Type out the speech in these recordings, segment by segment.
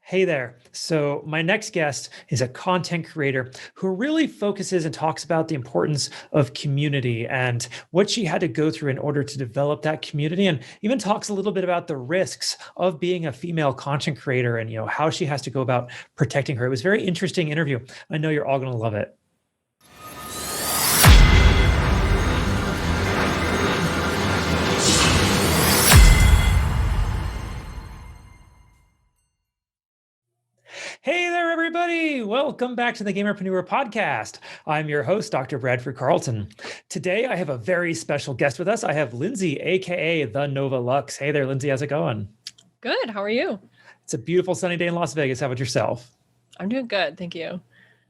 Hey there. So, my next guest is a content creator who really focuses and talks about the importance of community and what she had to go through in order to develop that community, and even talks a little bit about the risks of being a female content creator and, how she has to go about protecting her. It was a very interesting interview. I know you're all going to love it. Hey there, everybody. Welcome back to the Gamerpreneur podcast. I'm your host, Dr. Bradford Carlton. Today, I have a very special guest with us. I have Lindsey, aka TheNovaLux. Hey there, Lindsey. How's it going? Good. How are you? It's a beautiful sunny day in Las Vegas. How about yourself? I'm doing good. Thank you.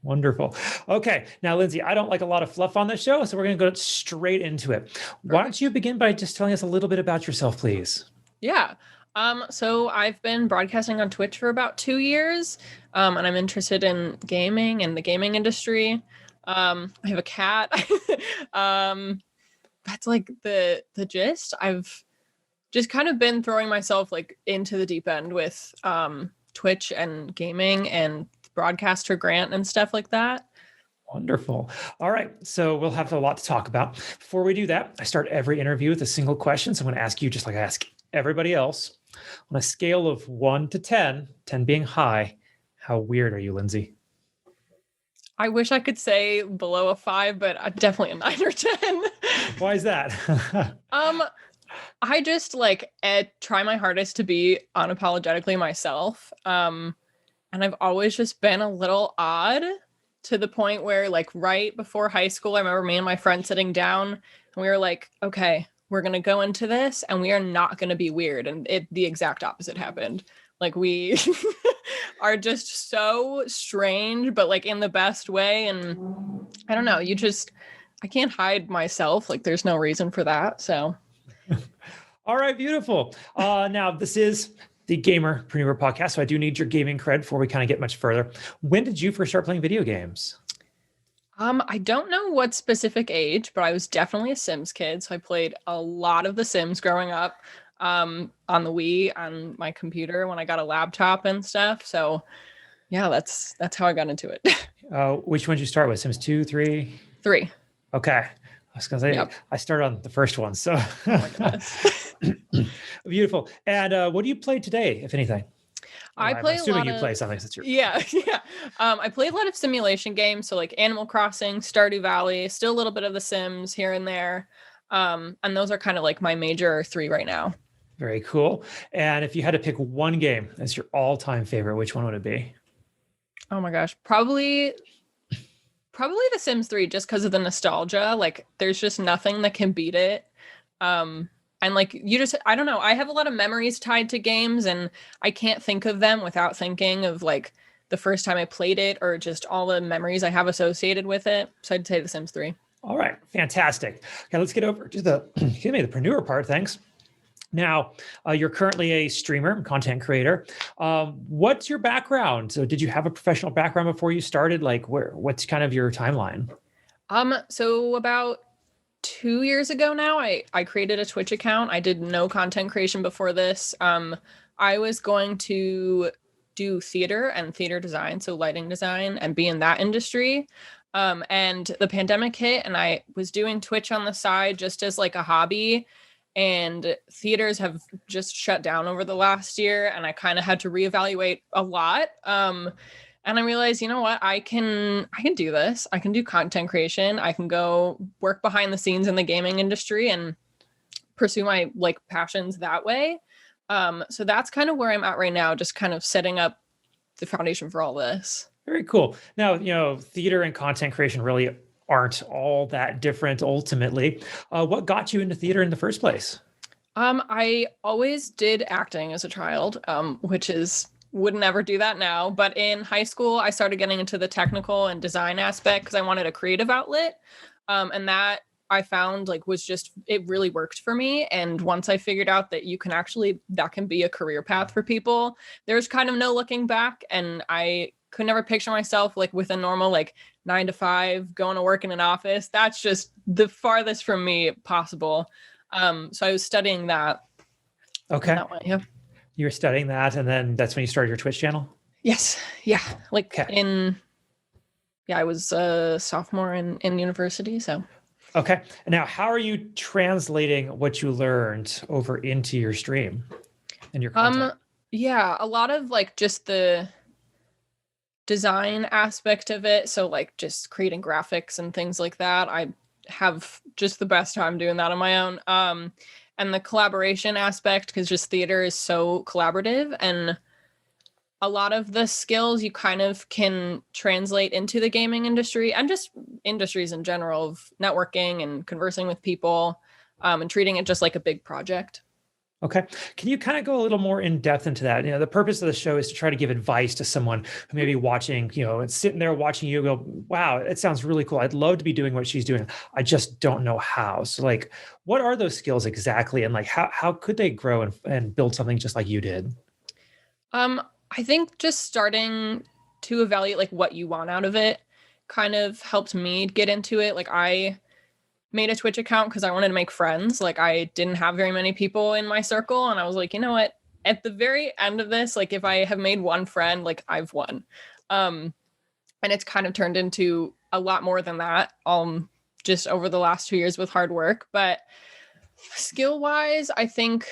Wonderful. Okay. Now, Lindsey, I don't like a lot of fluff on this show, so we're going to go straight into it. Why don't you begin by just telling us a little bit about yourself, please? Yeah. So I've been broadcasting on Twitch for about 2 years, and I'm interested in gaming and the gaming industry. I have a cat. That's like the gist. I've just kind of been throwing myself like into the deep end with Twitch and gaming and broadcaster grant and stuff like that. Wonderful. All right. So we'll have a lot to talk about. Before we do that, I start every interview with a single question. So I'm going to ask you, just like I ask everybody else, on a scale of 1 to 10, 10 being high, how weird are you, Lindsey? I wish I could say below a 5, but definitely a 9 or 10. Why is that? I just try my hardest to be unapologetically myself. And I've always just been a little odd, to the point where right before high school, I remember me and my friend sitting down and we were like, okay, we're going to go into this and we are not going to be weird. And the exact opposite happened. We are just so strange, but in the best way. And I don't know, I can't hide myself. There's no reason for that. So. All right, beautiful. Now this is the Gamerpreneur podcast, so I do need your gaming cred before we kind of get much further. When did you first start playing video games? I don't know what specific age, but I was definitely a Sims kid. So I played a lot of The Sims growing up, on the Wii, on my computer when I got a laptop and stuff. So yeah, that's how I got into it. Which one did you start with? Sims 2, 3? 3. Okay. I was going to say, yep. I started on the first one. So oh my goodness. Beautiful. And what do you play today, if anything? I'm assuming you play something since you're yeah. I play a lot of simulation games, so Animal Crossing, Stardew Valley, still a little bit of The Sims here and there, and those are kind of my major 3 right now. Very cool. And if you had to pick one game as your all-time favorite, which one would it be? Oh my gosh, probably The Sims 3, just because of the nostalgia. There's just nothing that can beat it. And I don't know, I have a lot of memories tied to games, and I can't think of them without thinking of the first time I played it, or just all the memories I have associated with it. So I'd say The Sims 3. All right, fantastic. Okay, let's get over to the preneur part. Thanks. Now, you're currently a streamer, content creator. What's your background? So did you have a professional background before you started? What's kind of your timeline? So about 2 years ago now, I created a Twitch account. I did no content creation before this. I was going to do theater and theater design, so lighting design, and be in that industry. And the pandemic hit, and I was doing Twitch on the side just as a hobby. And theaters have just shut down over the last year, and I kind of had to reevaluate a lot. And I realized, you know what, I can do this. I can do content creation. I can go work behind the scenes in the gaming industry and pursue my passions that way. So that's kind of where I'm at right now, just kind of setting up the foundation for all this. Very cool. Now, theater and content creation really aren't all that different ultimately. What got you into theater in the first place? I always did acting as a child, would never do that now. But in high school, I started getting into the technical and design aspect because I wanted a creative outlet. And that I found it really worked for me. And once I figured out that that can be a career path for people, there's kind of no looking back. And I could never picture myself with a normal 9 to 5 going to work in an office. That's just the farthest from me possible. So I was studying that. Okay. That way, yeah. You were studying that, and then that's when you started your Twitch channel? Yes. Yeah. Like Okay. I was a sophomore in university. So, Okay. Now, how are you translating what you learned over into your stream and your content? yeah, a lot of like just the design aspect of it. So, like just creating graphics and things like that. I have just the best time doing that on my own. And the collaboration aspect, because just theater is so collaborative, and a lot of the skills you kind of can translate into the gaming industry and just industries in general of networking and conversing with people, and treating it just like a big project. Okay. Can you kind of go a little more in depth into that? The purpose of the show is to try to give advice to someone who may be watching, and sitting there watching you go, wow, it sounds really cool. I'd love to be doing what she's doing. I just don't know how. So like, what are those skills exactly? And like, how could they grow and build something just like you did? Um, I think just starting to evaluate like what you want out of it kind of helped me get into it. Like I made a Twitch account because I wanted to make friends. Like I didn't have very many people in my circle, and I was like, you know what? At the very end of this, like if I have made one friend, like I've won. Um, and it's kind of turned into a lot more than that. Just over the last 2 years with hard work, but skill wise, I think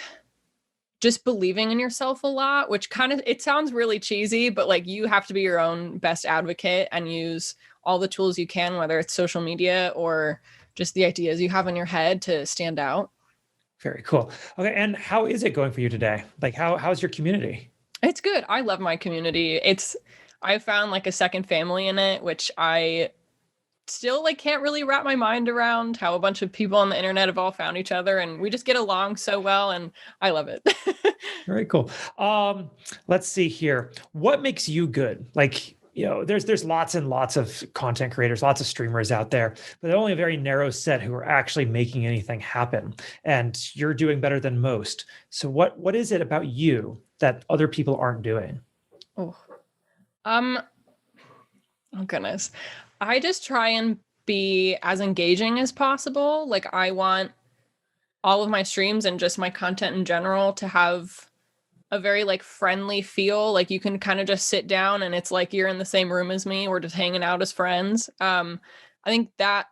just believing in yourself a lot, which kind of it sounds really cheesy, but like you have to be your own best advocate and use all the tools you can, whether it's social media or just the ideas you have in your head to stand out. Very cool. Okay. And how is it going for you today? Like how's your community? It's good. I love my community. I found like a second family in it, which I still like can't really wrap my mind around how a bunch of people on the internet have all found each other and we just get along so well, and I love it. Very cool. Let's see here. What makes you good? Like, there's lots and lots of content creators, lots of streamers out there, but they're only a very narrow set who are actually making anything happen. And you're doing better than most. So what is it about you that other people aren't doing? Oh. Oh goodness. I just try and be as engaging as possible. Like I want all of my streams and just my content in general to have a very like friendly feel. Like you can kind of just sit down and it's like you're in the same room as me. We're just hanging out as friends. I think that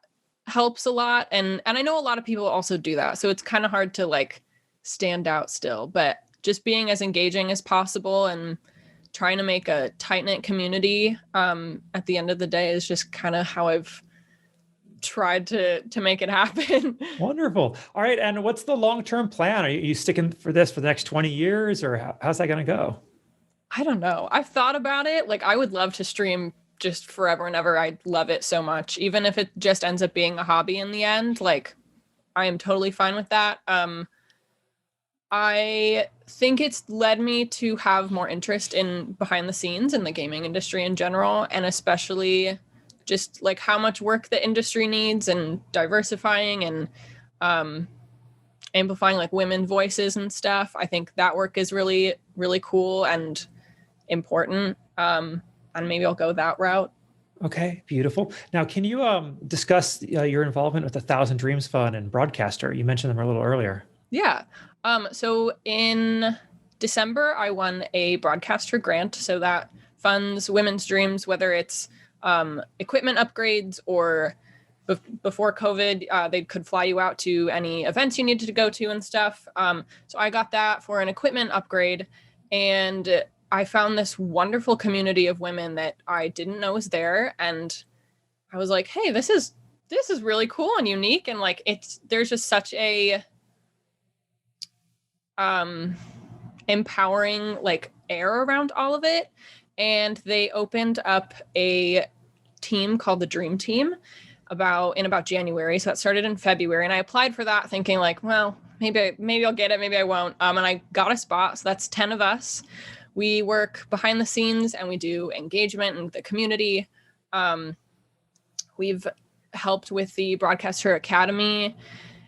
helps a lot. And I know a lot of people also do that. So it's kind of hard to like stand out still, but just being as engaging as possible and trying to make a tight-knit community at the end of the day is just kind of how I've tried to make it happen. Wonderful. All right. And what's the long-term plan? Are you sticking for this for the next 20 years or how's that going to go? I don't know. I've thought about it. Like I would love to stream just forever and ever. I love it so much. Even if it just ends up being a hobby in the end, like I am totally fine with that. I think it's led me to have more interest in behind the scenes in the gaming industry in general, and especially just like how much work the industry needs and diversifying and amplifying like women voices and stuff. I think that work is really, really cool and important. And maybe I'll go that route. Okay, beautiful. Now, can you discuss your involvement with the Thousand Dreams Fund and Broadcaster? You mentioned them a little earlier. Yeah. So in December, I won a broadcaster grant. So that funds women's dreams, whether it's equipment upgrades or before COVID, they could fly you out to any events you needed to go to and stuff. So I got that for an equipment upgrade. And I found this wonderful community of women that I didn't know was there. And I was like, hey, this is really cool and unique. And like, there's just such a empowering like air around all of it. And they opened up a team called the Dream Team in about January. So that started in February. And I applied for that thinking like, well, maybe I'll get it, maybe I won't. And I got a spot. So that's 10 of us. We work behind the scenes and we do engagement in the community. We've helped with the Broadcaster Academy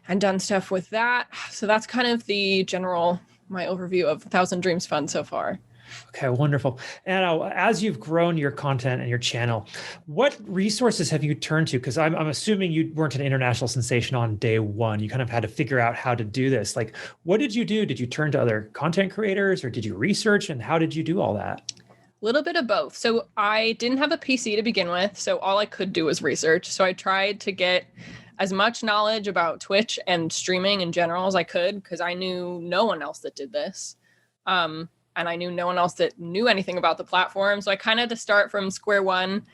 and done stuff with that. So that's kind of my overview of Thousand Dreams Fund so far. Okay, wonderful. And as you've grown your content and your channel, what resources have you turned to? Because I'm assuming you weren't an international sensation on day one. You kind of had to figure out how to do this. Like, what did you do? Did you turn to other content creators or did you research? And how did you do all that? Little bit of both. So I didn't have a PC to begin with, so all I could do was research. So I tried to get as much knowledge about Twitch and streaming in general as I could, because I knew no one else that did this. And I knew no one else that knew anything about the platform. So I kind of had to start from square one.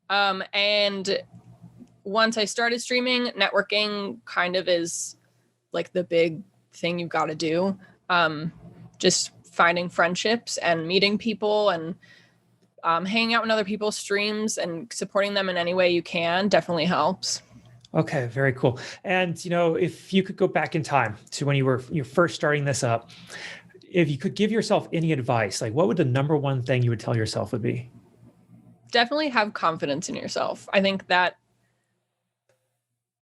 And once I started streaming, networking kind of is like the big thing you've got to do. Just finding friendships and meeting people and hanging out in other people's streams and supporting them in any way you can definitely helps. Okay, very cool. And if you could go back in time to when you're first starting this up, if you could give yourself any advice, like what would the number one thing you would tell yourself would be? Definitely have confidence in yourself. I think that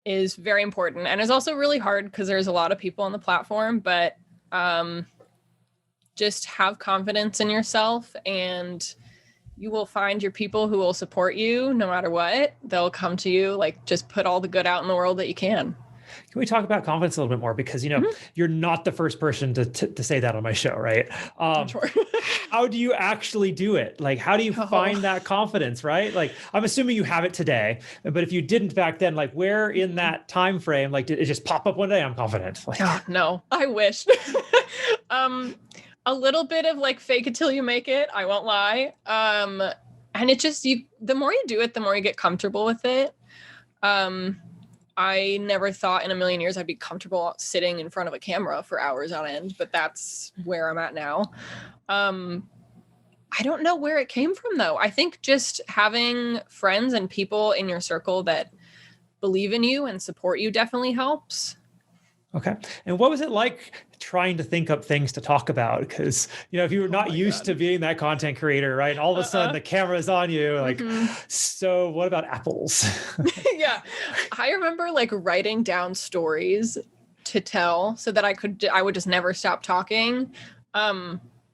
is very important, and it's also really hard because there's a lot of people on the platform, but just have confidence in yourself, and you will find your people who will support you no matter what. They'll come to you. Like, just put all the good out in the world that you can. Can we talk about confidence a little bit more? Because, you're not the first person to say that on my show, right? Sure. How do you actually do it? Like, how do you find that confidence, right? Like, I'm assuming you have it today, but if you didn't back then, like where in that time frame, like did it just pop up one day? I'm confident. Like, oh, no, I wish. A little bit of like fake it till you make it. I won't lie. And it just, the more you do it, the more you get comfortable with it. I never thought in a million years I'd be comfortable sitting in front of a camera for hours on end, but that's where I'm at now. I don't know where it came from though. I think just having friends and people in your circle that believe in you and support you definitely helps. Okay. And what was it like trying to think up things to talk about? Because, if you were not used to being that content creator, right? And all of a sudden the camera's on you, like, so what about apples? Yeah. I remember like writing down stories to tell so that I would just never stop talking.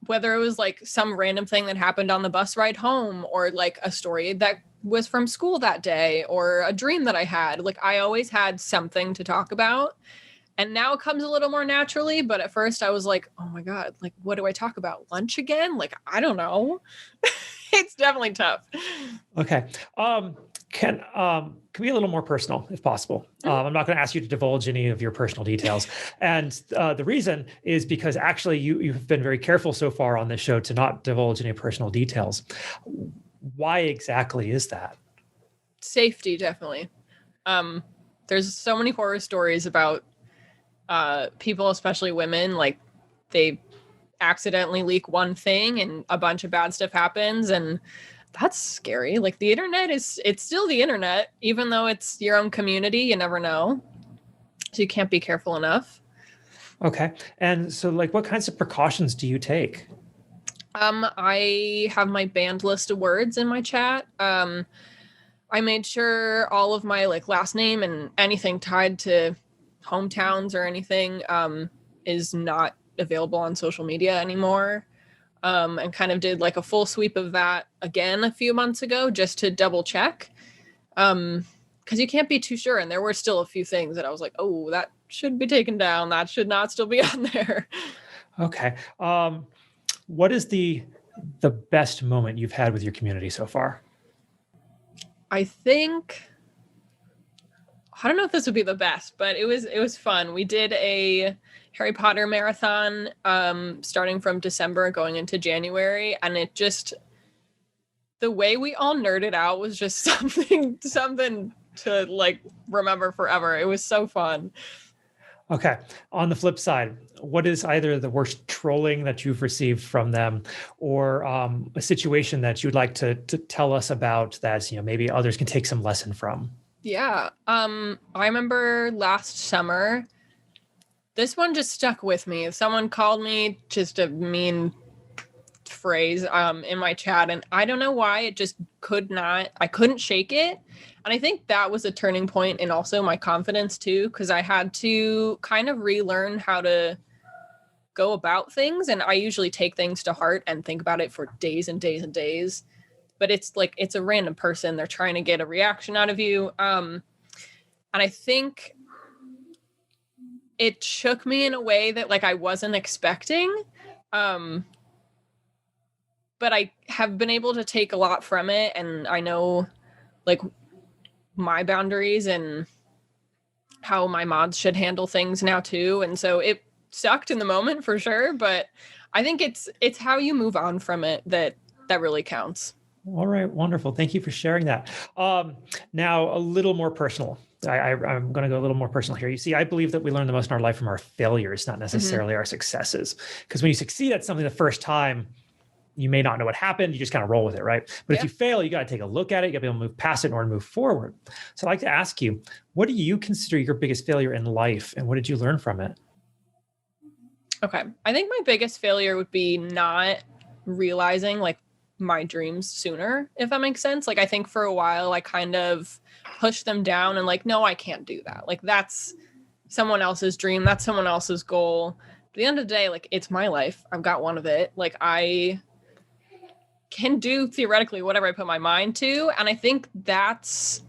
Whether it was like some random thing that happened on the bus ride home, or like a story that was from school that day, or a dream that I had. Like, I always had something to talk about. And now it comes a little more naturally, but at first I was like, oh my God, like, what do I talk about? Lunch again? Like, I don't know. It's definitely tough. Okay. Can we be a little more personal if possible? I'm not going to ask you to divulge any of your personal details. And the reason is because actually you've been very careful so far on this show to not divulge any personal details. Why exactly is that? Safety, definitely. There's so many horror stories about people, especially women, like they accidentally leak one thing and a bunch of bad stuff happens, and that's scary. Like, the internet it's still the internet, even though it's your own community. You never know, so you can't be careful enough. Okay. And so, like, what kinds of precautions do you take? I have my banned list of words in my chat. I made sure all of my like last name and anything tied to hometowns or anything is not available on social media anymore, and kind of did like a full sweep of that again a few months ago just to double check, because you can't be too sure, and there were still a few things that I was like, oh, that should be taken down, that should not still be on there. Okay. What is the best moment you've had with your community so far? I think, I don't know if this would be the best, but it was fun. We did a Harry Potter marathon starting from December going into January, and it just, the way we all nerded out was just something to like remember forever. It was so fun. Okay. On the flip side, what is either the worst trolling that you've received from them, or a situation that you'd like to tell us about that maybe others can take some lesson from? Yeah. I remember last summer, this one just stuck with me. Someone called me just a mean phrase in my chat, and I don't know why, it just I couldn't shake it. And I think that was a turning point in also my confidence too, because I had to kind of relearn how to go about things. And I usually take things to heart and think about it for days and days and days. But it's like, it's a random person. They're trying to get a reaction out of you. And I think it shook me in a way that like I wasn't expecting. But but I have been able to take a lot from it, and I know like my boundaries and how my mods should handle things now too. And so it sucked in the moment for sure, but I think it's how you move on from it that really counts. All right, wonderful. Thank you for sharing that. Now, a little more personal. I'm going to go a little more personal here. You see, I believe that we learn the most in our life from our failures, not necessarily our successes. Because when you succeed at something the first time, you may not know what happened. You just kind of roll with it, right? But if you fail, you got to take a look at it. You got to be able to move past it in order to move forward. So I'd like to ask you, what do you consider your biggest failure in life, and what did you learn from it? Okay. I think my biggest failure would be not realizing like my dreams sooner, if that makes sense. Like I think for a while I kind of pushed them down and like, no, I can't do that. Like that's someone else's dream. That's someone else's goal. At the end of the day, like it's my life. I've got one of it. Like I can do theoretically whatever I put my mind to. And I think that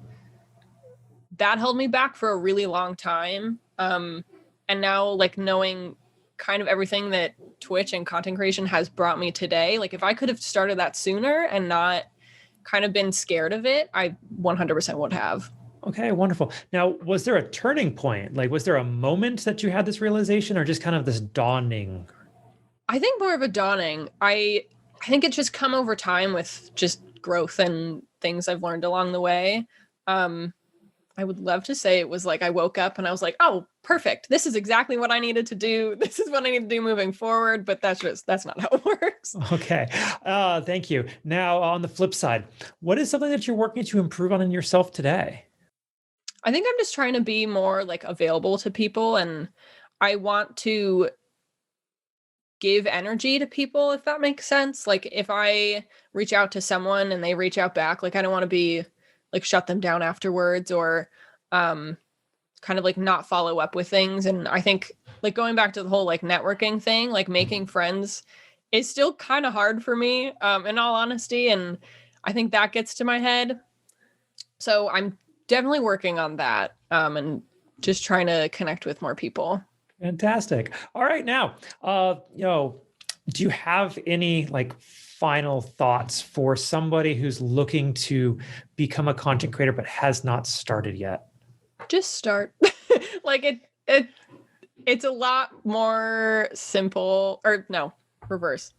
held me back for a really long time. And now like knowing kind of everything that Twitch and content creation has brought me today, like if I could have started that sooner and not kind of been scared of it, I 100% would have. Okay, wonderful. Now, was there a turning point? Like, was there a moment that you had this realization, or just kind of this dawning? I think more of a dawning. I think it's just come over time with just growth and things I've learned along the way. I would love to say it was like I woke up and I was like, oh, perfect. This is exactly what I needed to do. This is what I need to do moving forward. But that's not how it works. Okay. Thank you. Now, on the flip side, what is something that you're working to improve on in yourself today? I think I'm just trying to be more like available to people, and I want to give energy to people, if that makes sense. Like if I reach out to someone and they reach out back, like I don't want to be like shut them down afterwards or kind of like not follow up with things. And I think like going back to the whole like networking thing, like making friends is still kind of hard for me in all honesty. And I think that gets to my head. So I'm definitely working on that and just trying to connect with more people. Fantastic. All right. Now, do you have any like final thoughts for somebody who's looking to become a content creator but has not started yet? Just start. Like it's a lot more simple, or no, reverse.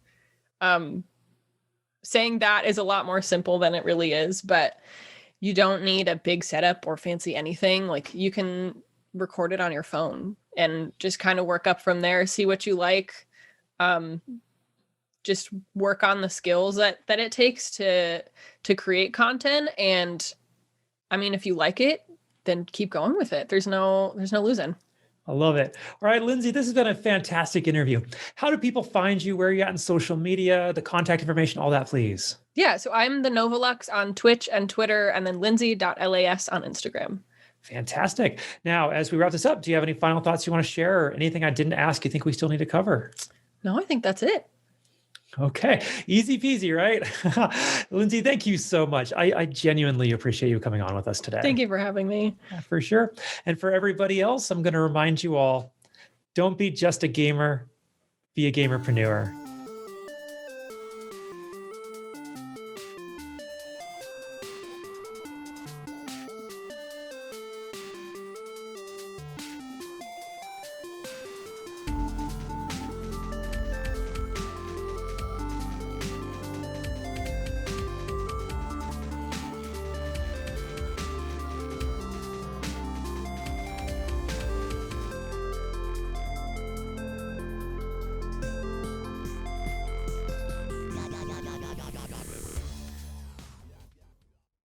Saying that is a lot more simple than it really is, but you don't need a big setup or fancy anything. Like you can record it on your phone and just kind of work up from there, see what you like. Just work on the skills that it takes to create content. And I mean, if you like it, then keep going with it. There's no losing. I love it. All right, Lindsey, this has been a fantastic interview. How do people find you? Where are you at in social media, the contact information, all that, please? Yeah, so I'm TheNovaLux on Twitch and Twitter, and then Lindsey.las on Instagram. Fantastic. Now, as we wrap this up, do you have any final thoughts you want to share, or anything I didn't ask you think we still need to cover? No, I think that's it. Okay. Easy peasy, right? Lindsey, thank you so much. I genuinely appreciate you coming on with us today. Thank you for having me. For sure. And for everybody else, I'm going to remind you all, don't be just a gamer, be a gamerpreneur.